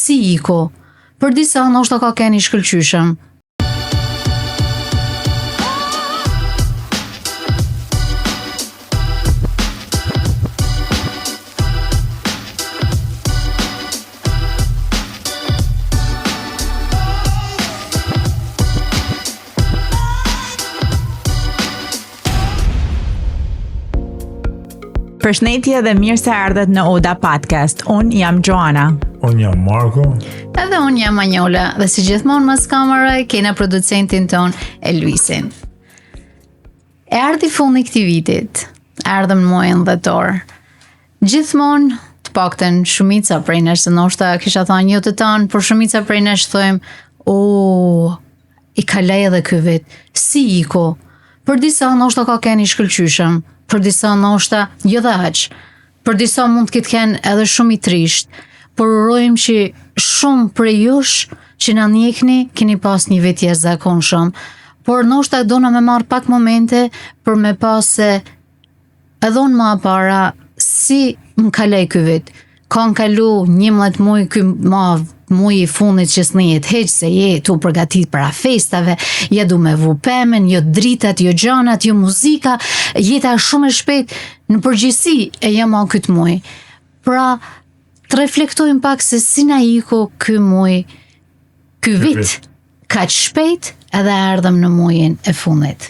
si iku? Për disa ndoshta ka qenë i shkëlqyshëm. Përshëndetje dhe mirë se erdhët në Oda Podcast. Unë jam Joana. Unë jam Marko. Edhe unë jam Manjola dhe si gjithmonë mas kamerë kena producentin ton Luisin. E ardhi fundi këtij vitit. Erdhëm në muajin dhjetor. Gjithmonë, të paktën shumica prej nesh, se ndoshta kisha thënë jo të tanë, por shumica prej nesh thojmë, i kaloi edhe ky vit. Si iku? Për disa ndoshta ka qenë i shkëlqyshëm. Për disa ndoshta jo dhe aq. Për disa mund të kenë edhe shumë i trisht. Por urojmë që shumë prej jush që na ndjekni keni pas një vit jashtëzakonshëm. Por ndoshta dona me marr pak momente për me pas se edhe unë më para si më kaloi ky vit. Kanë kalu 11 muaj ky muaj i fundit që s'njet heq se je tu përgatit para festave, ja du me vu pemen, jo dritat, jo gjanat, jo muzika, jeta shumë e shpejt në përgjithësi e jam a këtë muaj. Pra, të reflektojmë pak se si na iku ky muaj, ky vit, kaq shpejt edhe erdhëm në muajin e fundit.